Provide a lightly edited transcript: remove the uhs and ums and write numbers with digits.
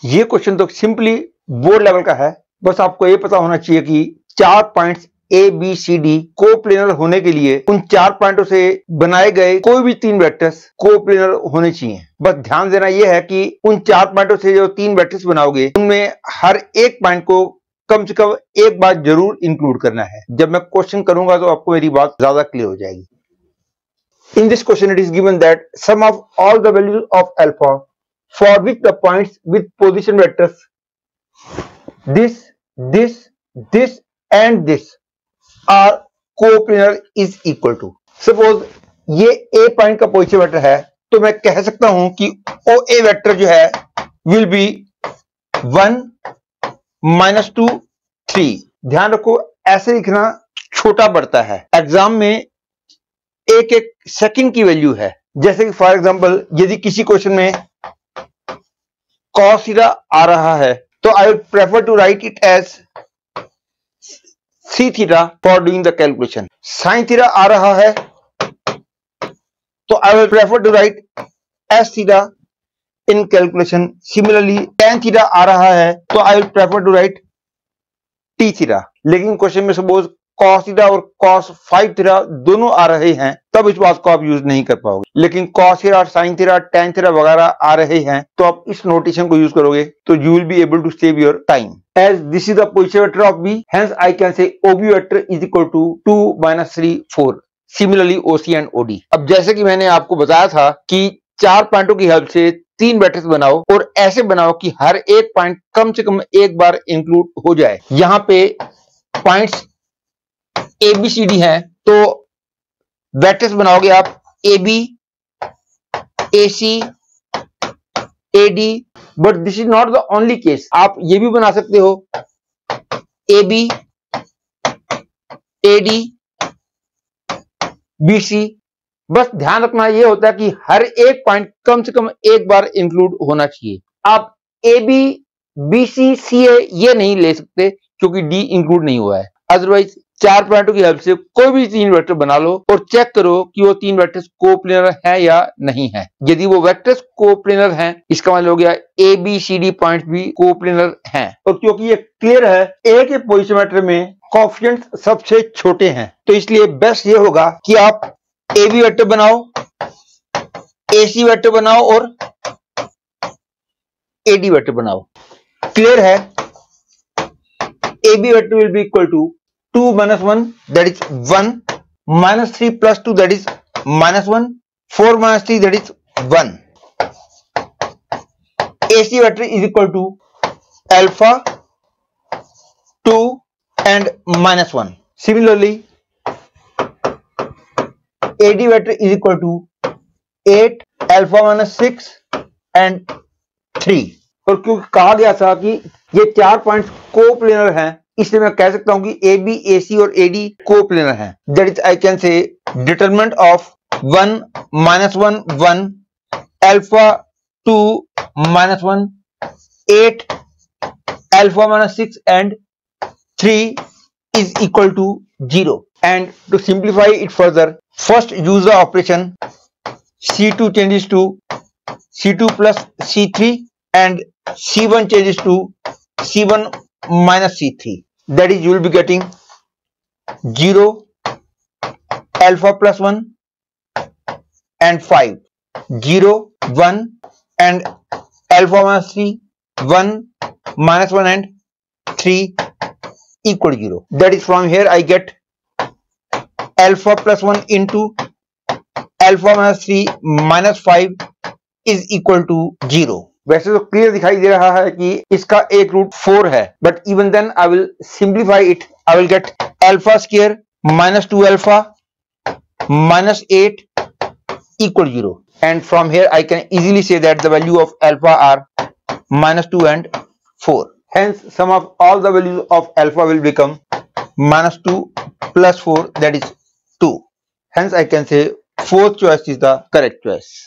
ये क्वेश्चन तो simply board level का है। बस आपको ये पता होना चाहिए कि 4 points A B C D coplanar होने के लिए उन 4 पॉइंटों से बनाए गए कोई भी 3 वेक्टर्स कोप्लेनर होने चाहिए। बस ध्यान देना यह है कि उन 4 पॉइंटों से जो 3 वेक्टर्स बनाओगे उनमें हर एक पॉइंट को कम से कम एक बार जरूर इंक्लूड करना है। जब मैं क्वेश्चन करूंगा तो आपको मेरी बात ज्यादा क्लियर हो जाएगी। In this question, it is given that sum of all the values of alpha for which the points with position vectors this and this are coplanar is equal to. Suppose ये a point का position vector है तो मैं कह सकता हूं कि ओ ए vector जो है will be 1 -2 3। ध्यान रखो ऐसे लिखना छोटा पड़ता है, एग्जाम में एक एक सेकंड की वैल्यू है। जैसे कि फॉर एग्जांपल यदि किसी क्वेश्चन में cos थीटा आ रहा है तो I would prefer to write it as C theta for doing the calculation. Sine theta आ रहा है तो I will prefer to write S theta in calculation. Similarly tan theta आ रहा है तो I will prefer to write T theta. लेकिन question में सपोज cos थीटा और cos 5 थीटा दोनों आ रहे हैं तब इस बात को आप यूज नहीं कर पाओगे। लेकिन cos theta, sin theta, tan theta वगैरह आ रहे हैं तो आप इस नोटेशन को यूज करोगे तो you will be able to save your time. As this is the position vector of B, hence I can say OB vector is equal to 2 - 3 4। Similarly OC and OD। अब जैसे कि मैंने आपको बताया था कि 4 पॉइंटों की हेल्प से 3 वेक्टर्स बनाओ और ऐसे बनाओ कि हर एक पॉइंट कम से कम एक बार इंक्लूड हो जाए। यहां पे पॉइंट्स ABCD है तो वेक्टर्स बनाओगे आप AB, AC, AD। But this is not the only case, आप ये भी बना सकते हो AB, AD, BC। बस ध्यान रखना ये होता है कि हर एक पॉइंट कम से कम एक बार इंक्लूड होना चाहिए। आप AB, BC, CA ये नहीं ले सकते क्योंकि D इंक्लूड नहीं हुआ है। अदरवाइज 4 पॉइंटों की हेल्प से कोई भी 3 वेक्टर बना लो और चेक करो कि वो 3 वेक्टर्स कोप्लेनर है या नहीं है। यदि वो वेक्टर्स कोप्लेनर हैं इसका मतलब हो गया ABCD पॉइंट्स भी कोप्लेनर हैं। और क्योंकि ये क्लियर है एक ही पोजीशन वेक्टर में कोएफिशिएंट्स सबसे छोटे हैं तो इसलिए बेस्ट ये होगा कि आप AB वेक्टर बनाओ, AC वेक्टर बनाओ और AD वेक्टर बनाओ। क्लियर है? AB vector will be equal to 2 - 1 that is 1 -3 + 2 that is -1 4 - 3 that is 1। AC vector is equal to alpha 2 and -1। Similarly AD vector is equal to 8 alpha -6 and 3। और क्योंकि कहा गया था कि ये 4 पॉइंट्स कोप्लेनर हैं इसलिए मैं कह सकता हूं कि AB, AC और AD कोप्लेनर हैं। दैट इज आई कैन से determinant of 1 -1 1 alpha 2 -1 8 alpha -6 and 3 is equal to 0। And to simplify it further, first use the operation C2 changes to C2 plus C3 and C1 changes to C1 minus C3। That is you will be getting 0 alpha plus 1 and 5 0 1 and alpha minus 3 1 minus 1 and 3 equal to 0। That is from here I get alpha plus 1 into alpha minus 3 minus 5 is equal to 0। वैसे तो clear दिखाई दे रहा है कि इसका एक root 4 है but even then I will simplify it. I will get alpha square -2 alpha -8 equal 0 and from here I can easily say that the value of alpha are -2 and 4। Hence sum of all the values of alpha will become -2 plus 4 that is 2। Hence I can say fourth choice is the correct choice।